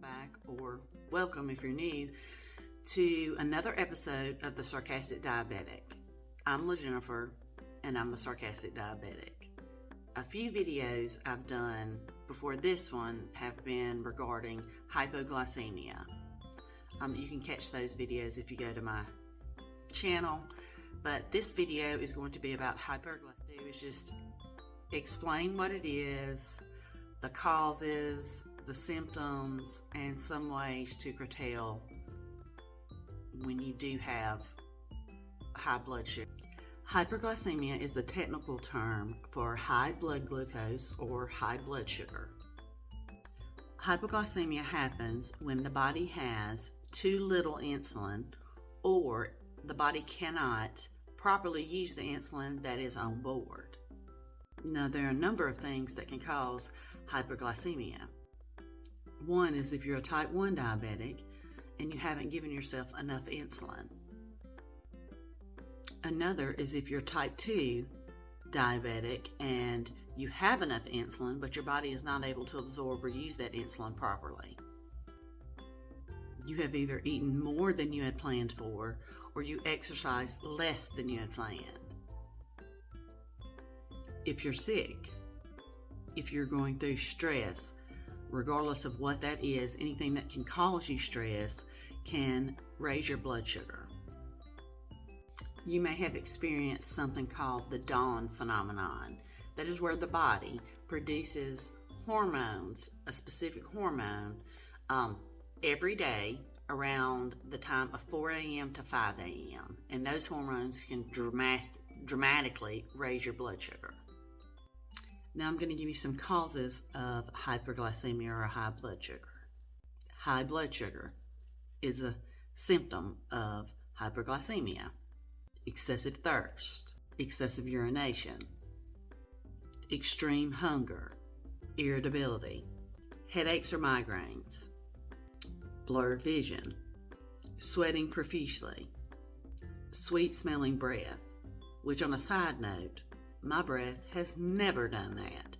back, or welcome if you're new, to another episode of The Sarcastic Diabetic. I'm LaJennifer, and I'm a sarcastic diabetic. A few videos I've done before this one have been regarding hypoglycemia. You can catch those videos if you go to my channel, but this video is going to be about hyperglycemia. It's just explain what it is, the causes, the symptoms, and some ways to curtail when you do have high blood sugar. Hyperglycemia is the technical term for high blood glucose or high blood sugar. Hypoglycemia happens when the body has too little insulin, or the body cannot properly use the insulin that is on board. Now, there are a number of things that can cause hyperglycemia. One is if you're a type 1 diabetic and you haven't given yourself enough insulin. Another is if you're type 2 diabetic and you have enough insulin, but your body is not able to absorb or use that insulin properly. You have either eaten more than you had planned for, or you exercise less than you had planned. If you're sick, if you're going through stress, regardless of what that is, anything that can cause you stress can raise your blood sugar. You may have experienced something called the dawn phenomenon. That is where the body produces hormones, a specific hormone, every day around the time of 4 a.m. to 5 a.m. And those hormones can dramatically raise your blood sugar. Now I'm going to give you some causes of hyperglycemia or high blood sugar. High blood sugar is a symptom of hyperglycemia. Excessive thirst, excessive urination, extreme hunger, irritability, headaches or migraines, blurred vision, sweating profusely, sweet-smelling breath, which on a side note, my breath has never done that,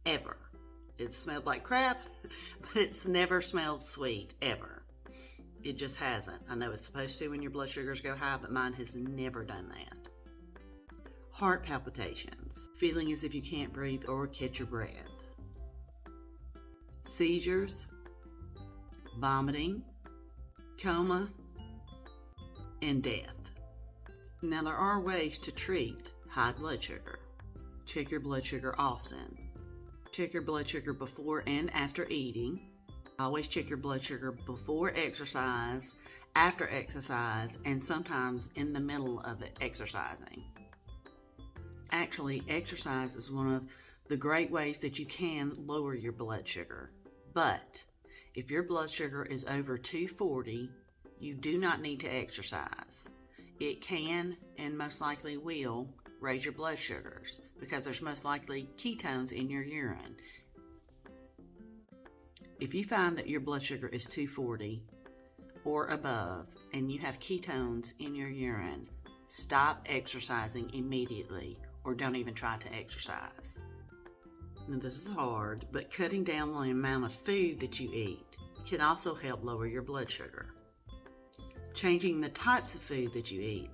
ever. It smelled like crap, but it's never smelled sweet, ever. It just hasn't. I know it's supposed to when your blood sugars go high, but mine has never done that. Heart palpitations, feeling as if you can't breathe or catch your breath. Seizures, vomiting, coma, and death. Now, there are ways to treat high blood sugar. Check your blood sugar often. Check your blood sugar before and after eating. Always check your blood sugar before exercise, after exercise, and sometimes in the middle of it exercising. Actually, exercise is one of the great ways that you can lower your blood sugar. But if your blood sugar is over 240, you do not need to exercise. It can and most likely will raise your blood sugars because there's most likely ketones in your urine. If you find that your blood sugar is 240 or above and you have ketones in your urine, stop exercising immediately or don't even try to exercise. Now, this is hard, but cutting down on the amount of food that you eat can also help lower your blood sugar. Changing the types of food that you eat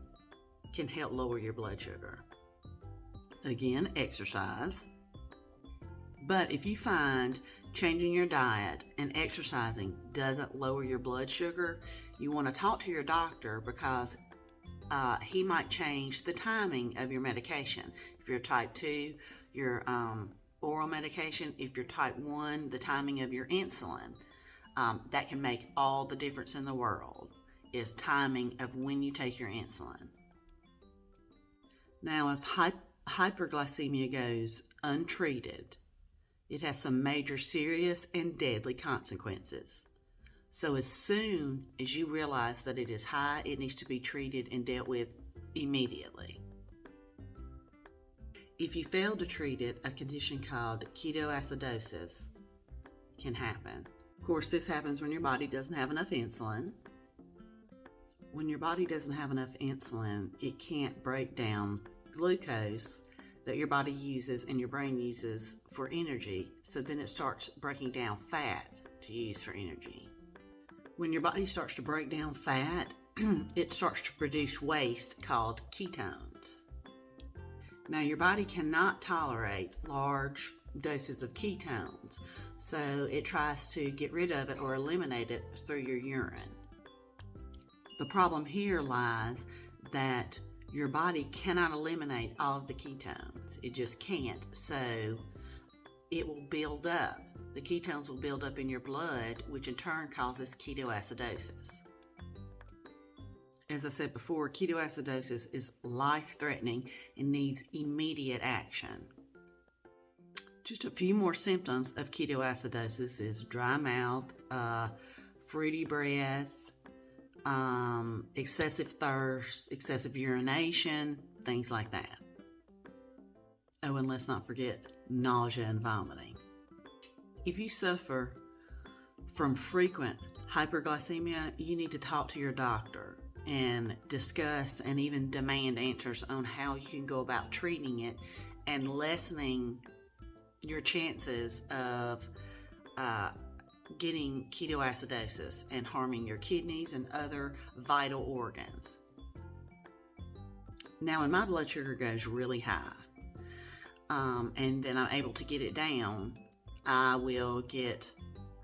can help lower your blood sugar. Again, exercise. But if you find changing your diet and exercising doesn't lower your blood sugar, you want to talk to your doctor because he might change the timing of your medication. If you're type 2, your oral medication. If you're type 1, the timing of your insulin. That can make all the difference in the world, is timing of when you take your insulin. Now, if hyperglycemia goes untreated, it has some major serious and deadly consequences. So as soon as you realize that it is high, it needs to be treated and dealt with immediately. If you fail to treat it, a condition called ketoacidosis can happen. Of course, this happens when your body doesn't have enough insulin. When your body doesn't have enough insulin, it can't break down glucose that your body uses and your brain uses for energy. So then it starts breaking down fat to use for energy. When your body starts to break down fat, it starts to produce waste called ketones. Now, your body cannot tolerate large doses of ketones, so it tries to get rid of it or eliminate it through your urine. The problem here lies that your body cannot eliminate all of the ketones. It just can't. So it will build up. The ketones will build up in your blood, which in turn causes ketoacidosis. As I said before, ketoacidosis is life-threatening and needs immediate action. Just a few more symptoms of ketoacidosis is dry mouth, fruity breath, excessive thirst, excessive urination, things like that. Oh, and let's not forget nausea and vomiting. If you suffer from frequent hyperglycemia, you need to talk to your doctor and discuss and even demand answers on how you can go about treating it and lessening your chances of getting ketoacidosis and harming your kidneys and other vital organs. Now, when my blood sugar goes really high, and then I'm able to get it down, I will get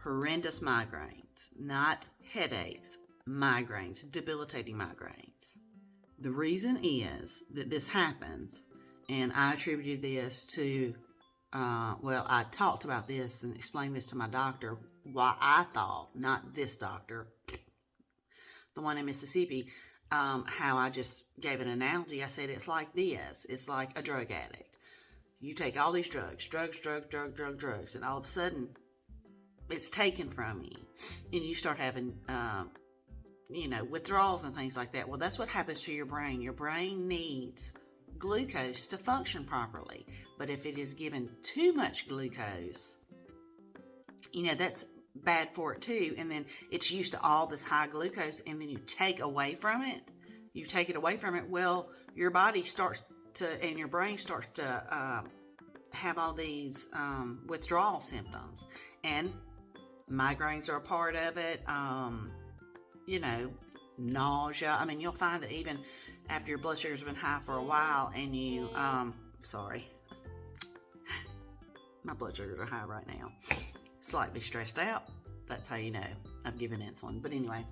horrendous migraines, not headaches, migraines, debilitating migraines. The reason is that this happens, and I attributed this to, I talked about this and explained this to my doctor, why I thought, not this doctor, the one in Mississippi, how I just gave an analogy. I said, it's like this. It's like a drug addict. You take all these drugs, and all of a sudden, it's taken from you, and you start having, withdrawals and things like that. Well, that's what happens to your brain. Your brain needs glucose to function properly, but if it is given too much glucose, that's bad for it too, and then it's used to all this high glucose, and then you take it away from it, well, your body starts to, and your brain starts to have all these withdrawal symptoms, and migraines are a part of it, nausea. I mean, you'll find that even after your blood sugar's been high for a while and you, my blood sugars are high right now, slightly stressed out, that's how you know I've given insulin. But anyway,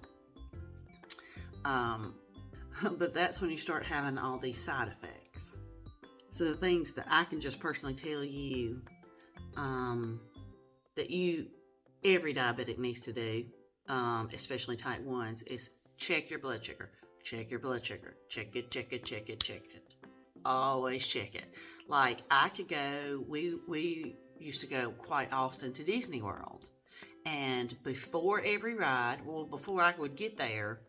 but that's when you start having all these side effects. So the things that I can just personally tell you that every diabetic needs to do, especially type 1s, is check your blood sugar. Check your blood sugar. Check it. Always check it. Like, I could go, we used to go quite often to Disney World. And before every ride, before I would get there,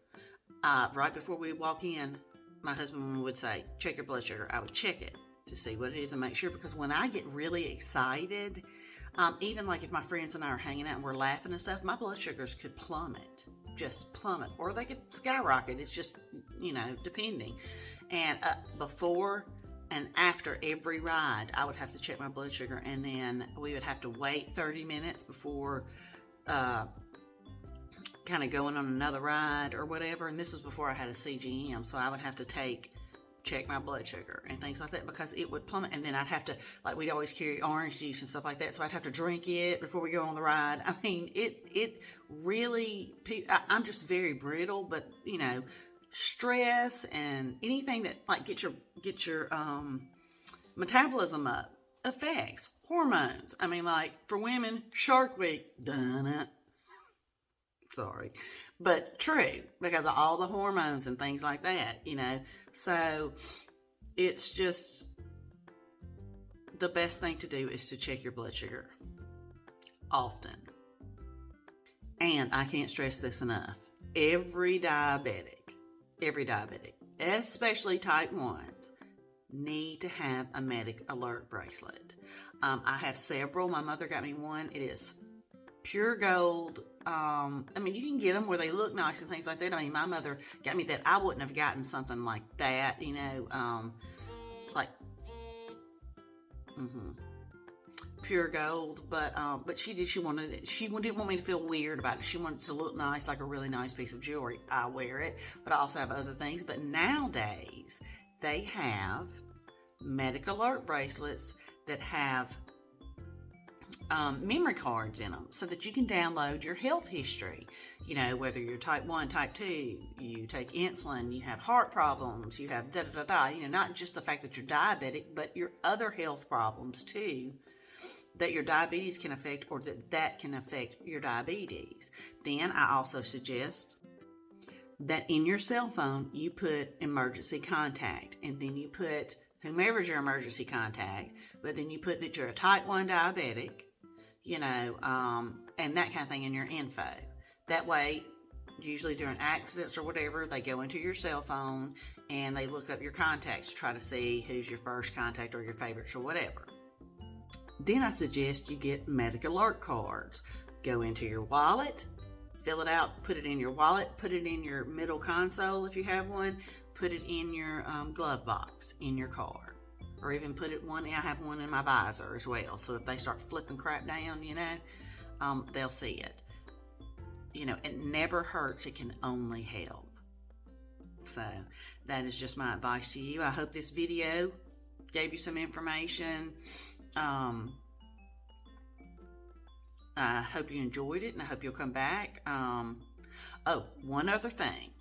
right before we walk in, my husband would say, check your blood sugar. I would check it to see what it is and make sure, because when I get really excited, even like if my friends and I are hanging out and we're laughing and stuff, my blood sugars could plummet, or they could skyrocket. It's just, depending. And before and after every ride, I would have to check my blood sugar, and then we would have to wait 30 minutes before kind of going on another ride or whatever. And this was before I had a CGM, so I would have to check my blood sugar and things like that, because it would plummet. And then I'd have to, we'd always carry orange juice and stuff like that, so I'd have to drink it before we go on the ride. I mean, it really, I'm just very brittle, but stress and anything that get your metabolism up affects hormones. I mean, for women, Shark Week done it. Sorry, but true, because of all the hormones and things like that, so it's just the best thing to do is to check your blood sugar often. And I can't stress this enough. Every diabetic, especially type 1s, need to have a medic alert bracelet. I have several. My mother got me one. It is pure gold. You can get them where they look nice and things like that. My mother got me that. I wouldn't have gotten something like that, pure gold, but she didn't want me to feel weird about it. She wanted it to look nice, like a really nice piece of jewelry. I wear it, but I also have other things. But nowadays they have medical alert bracelets that have memory cards in them, so that you can download your health history. You know, whether you're type 1, type 2, you take insulin, you have heart problems, you have da-da-da-da. You know, not just the fact that you're diabetic, but your other health problems too, that your diabetes can affect, or that can affect your diabetes. Then I also suggest that in your cell phone, you put emergency contact, and then you put whomever's your emergency contact, but then you put that you're a type 1 diabetic, you know, and that kind of thing in your info. That way, usually during accidents or whatever, they go into your cell phone and they look up your contacts to try to see who's your first contact or your favorites or whatever. Then I suggest you get medical alert cards. Go into your wallet, fill it out, put it in your wallet, put it in your middle console if you have one, put it in your glove box in your car, or even put it I have one in my visor as well, so if they start flipping crap down, you know, they'll see it. You know, it never hurts, it can only help. So that is just my advice to you. I hope this video gave you some information. I hope you enjoyed it, and I hope you'll come back. Oh, one other thing.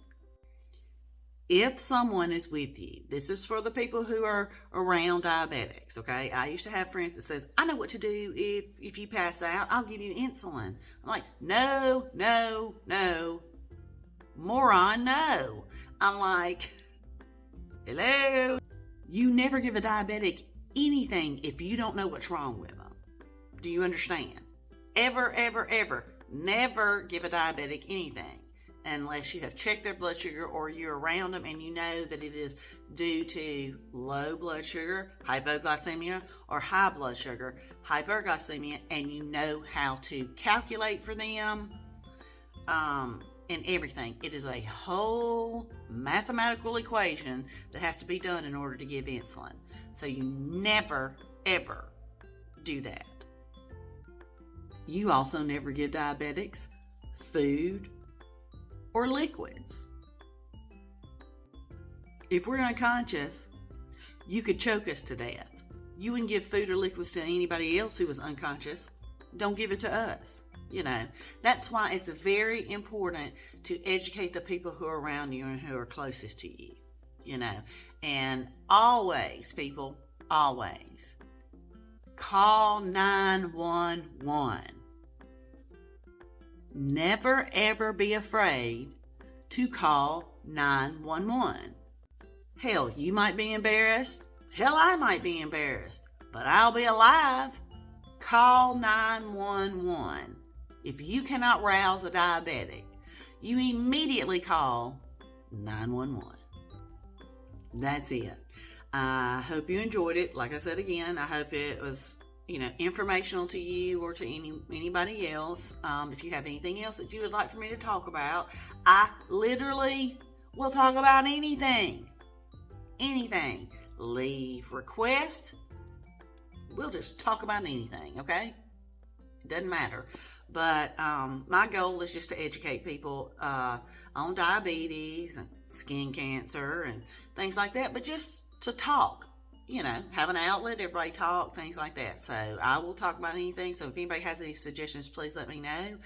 If someone is with you, this is for the people who are around diabetics, okay? I used to have friends that says, I know what to do if you pass out. I'll give you insulin. I'm like, no, no, no. Moron, no. I'm like, hello? You never give a diabetic anything if you don't know what's wrong with them. Do you understand? Ever, ever, ever. Never give a diabetic anything unless you have checked their blood sugar, or you're around them and you know that it is due to low blood sugar, hypoglycemia, or high blood sugar, hyperglycemia, and you know how to calculate for them, and everything. It is a whole mathematical equation that has to be done in order to give insulin. So you never, ever do that. You also never give diabetics food or liquids. If we're unconscious, you could choke us to death. You wouldn't give food or liquids to anybody else who was unconscious. Don't give it to us. You know, that's why it's very important to educate the people who are around you and who are closest to you, you know. And always, people, always call 911. Never, ever be afraid to call 911. Hell, you might be embarrassed. Hell, I might be embarrassed. But I'll be alive. Call 911. If you cannot rouse a diabetic, you immediately call 911. That's it. I hope you enjoyed it. Like I said again, I hope it was, you know, informational to you or to anybody else. If you have anything else that you would like for me to talk about, I literally will talk about anything. Anything. Leave request. We'll just talk about anything, okay? It doesn't matter. But my goal is just to educate people on diabetes and skin cancer and things like that, but just to talk. You know, have an outlet, everybody talk, things like that. So I will talk about anything. So if anybody has any suggestions, please let me know.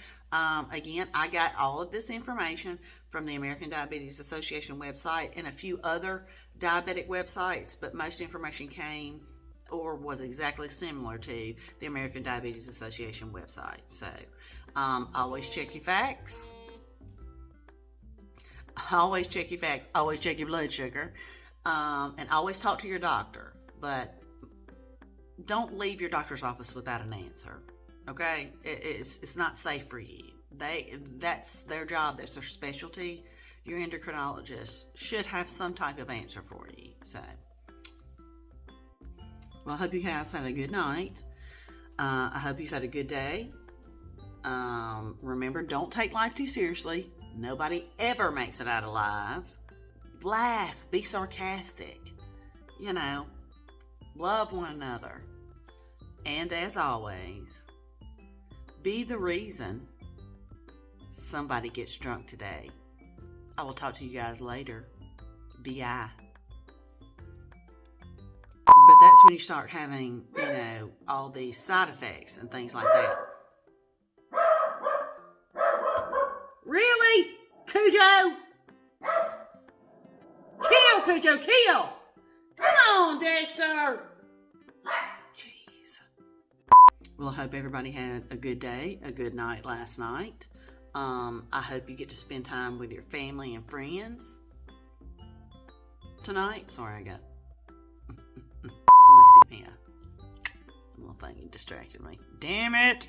Again, I got all of this information from the American Diabetes Association website and a few other diabetic websites, but most information came or was exactly similar to the American Diabetes Association website. So always check your facts. Always check your facts. Always check your blood sugar. And always talk to your doctor, but don't leave your doctor's office without an answer. Okay, it's not safe for you. That's their job. That's their specialty. Your endocrinologist should have some type of answer for you. So, well, I hope you guys had a good night. I hope you've had a good day. Remember, don't take life too seriously. Nobody ever makes it out alive. Laugh, be sarcastic, you know, love one another. And as always, be the reason somebody gets drunk today. I will talk to you guys later. B.I. But that's when you start having, all these side effects and things like that. Really? Cujo? Kill, Cujo, kill! Come on, Dexter! Jeez. Well, I hope everybody had a good day, a good night last night. I hope you get to spend time with your family and friends tonight. Sorry, I got somebody see me. A little thing distracted me. Damn it!